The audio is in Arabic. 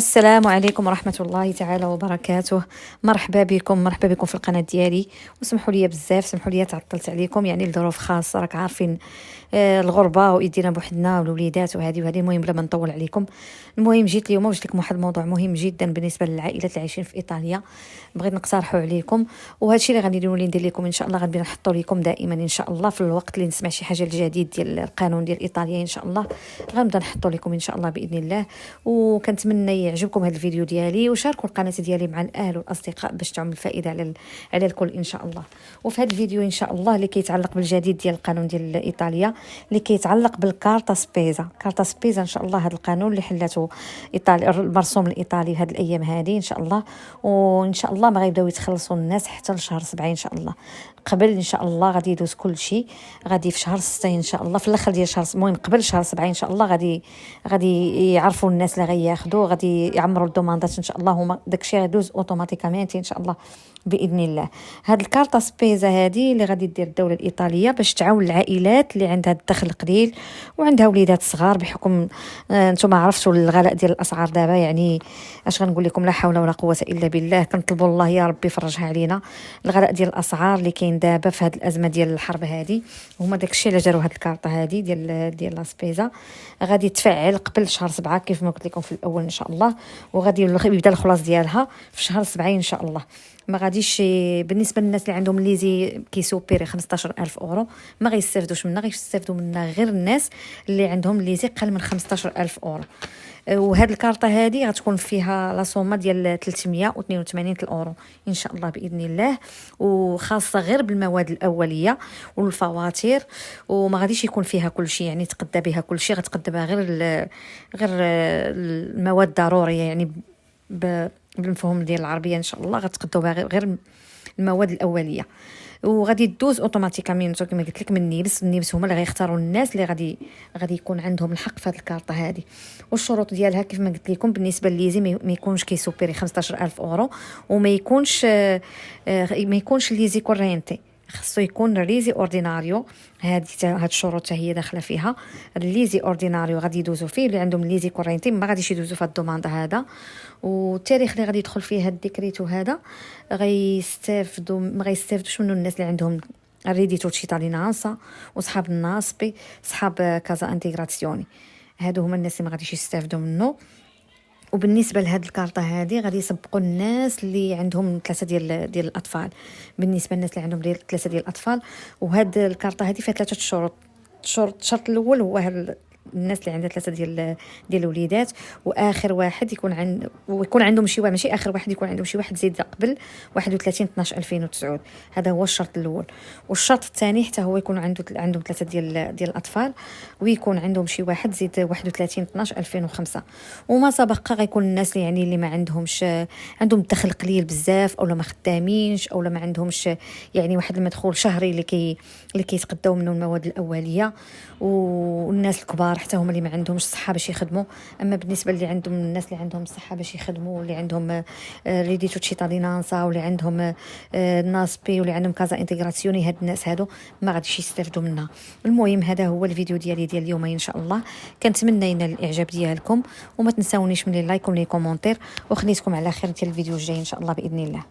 السلام عليكم ورحمة الله تعالى وبركاته. مرحبا بكم في القناة ديالي. وسمحوا لي بزاف، سمحوا لي تعطلت عليكم يعني لظروف خاصة، راك عارفين الغربة وإيدينا بوحدنا والوليدات وهذه المهم بلا ما نطول عليكم. المهم جيت اليوم وجدت لكم واحد الموضوع مهم جدا بالنسبة للعائلات اللي عايشين في إيطاليا، بغيت نقترحوا عليكم. وهذا الشيء اللي غادي نولي ندير لكم ان شاء الله، غادي نحطوا لكم دائما ان شاء الله في الوقت اللي نسمع شي حاجه الجديد ديال القانون ديال ايطاليا ان شاء الله غنبدا نحطوا لكم ان شاء الله باذن الله. وكنتمنى يعجبكم هذا الفيديو ديالي، وشاركوا القناه ديالي مع الاهل والاصدقاء باش تعم الفائده على الكل ان شاء الله. وفي هذا الفيديو ان شاء الله اللي كيتعلق بالجديد ديال القانون ديال ايطاليا اللي كيتعلق بالكارتا سبيزا. كارتا سبيزا ان شاء الله هذا القانون اللي حلاته ايطاليا، المرسوم الايطالي هذه الايام هذه ان شاء الله. وان شاء الله ما غيبداو يتخلصوا الناس حتى لشهر 7 ان شاء الله. قبل ان شاء الله غادي يدوز كل شيء، غادي في شهر 6 ان شاء الله، في الاخر ديال شهر، المهم قبل شهر 7 ان شاء الله غادي يعرفوا الناس اللي غياخذوا، غادي يعمروا الدوماندات ان شاء الله، هما داكشي غيدوز اوتوماتيكامنت ان شاء الله باذن الله. هاد الكارتا سبيزا هذه اللي غادي دير الدوله الايطاليه باش تعاون العائلات اللي عندها الدخل قليل وعندها وليدات صغار، بحكم نتوما عرفتوا الغلاء ديال الاسعار دابا، يعني اش غنقول لكم، لا حول ولا قوه الا بالله. كنطلبوا الله يا ربي يفرجها علينا، الغلاء ديال الاسعار اللي كاين دابا في هذه الازمه ديال الحرب هذه. هما داكشي اللي جاروا هذه الكارطه هذه ديال لا سبيزا، غادي تفعل قبل شهر 7 كيف ما قلت لكم في الاول ان شاء الله، وغادي يبدا الخلاص ديالها في شهر 7 ان شاء الله. ما غاديش بالنسبه للناس اللي عندهم ليزي كيسوبيري 15000 اورو ما غيستافدوش منها، غيستافدوا منها غير الناس اللي عندهم ليزي قل من 15000 اورو. وهاد الكارطه هذه غتكون فيها لا سومه ديال 382 الاورو ان شاء الله باذن الله، وخاصه غير بالمواد الاوليه والفواتير، وما غاديش يكون فيها كل شيء، يعني تقدى بها كل شيء، غتقدى بها غير المواد الضروريه، يعني بالمفهوم ديال العربيه ان شاء الله غتقدوا بها غير المواد الاوليه، وغادي تدوز اوتوماتيكامين كما قلت لك من النيبس هما اللي غيختاروا الناس اللي غادي يكون عندهم الحق في هذه الكارطه هذه. والشروط ديالها كيف ما قلت لكم، بالنسبه لليزي ما يكونش كيسوبيري 15000 اورو، وما يكونش ليزي كورينتي، خصو يكون ريزي اورديناريو. هاد الشروط هي داخله فيها. الليزي اورديناريو غادي يدوزوا فيه، اللي عندهم ليزي كورينتي ما غاديش يدوزوا في الدوماند هذا. والتاريخ اللي غادي يدخل فيه هاد الديكريتو هذا ما غيستافدوش منه الناس اللي عندهم الريديتو تشيتالينانسا وصحاب الناصبي، صحاب كازا انتيغراسيوني، هادو هما الناس اللي ما غاديش يستافدوا منه. وبالنسبه لهاد الكارطه هذه غادي يسبقوا الناس اللي عندهم 3 ديال الاطفال. بالنسبه للناس اللي عندهم 3 ديال الاطفال، وهاد الكارطه هذه فيها 3 شروط. الشرط الاول هو الناس اللي عندها 3 ديال الوليدات، واخر واحد يكون عندهم شي واحد، ماشي اخر واحد، يكون عندهم شي واحد زيد قبل 31/12/2009. هذا هو الشرط الاول. والشرط الثاني حتى هو يكون عندهم 3 ديال الاطفال، ويكون عندهم شي واحد زيد 31/12/2005. وما سبق غيكون الناس اللي ما عندهمش، عندهم دخل قليل بزاف، اولا ما خدامينش، اولا ما عندهمش يعني واحد المدخول شهري اللي كيتقداو منه المواد الاوليه. والناس الكبار حتى هما اللي ما عندهمش الصحه باش يخدموا. اما بالنسبه اللي عندهم الناس اللي عندهم الصحه باش يخدموا، واللي عندهم ريديتو تشيتالينانسا، واللي عندهم ناسبي، واللي عندهم كازا انتيغراسيوني، هاد الناس هادو ما غاديش يستافدوا منها. المهم هذا هو الفيديو ديالي ديال اليوم ان شاء الله. كنتمنى ينال الاعجاب ديالكم، وما تنساونيش من اللايك ولي كومونتير، وخليتكم على خير ديال الفيديو الجاي ان شاء الله باذن الله.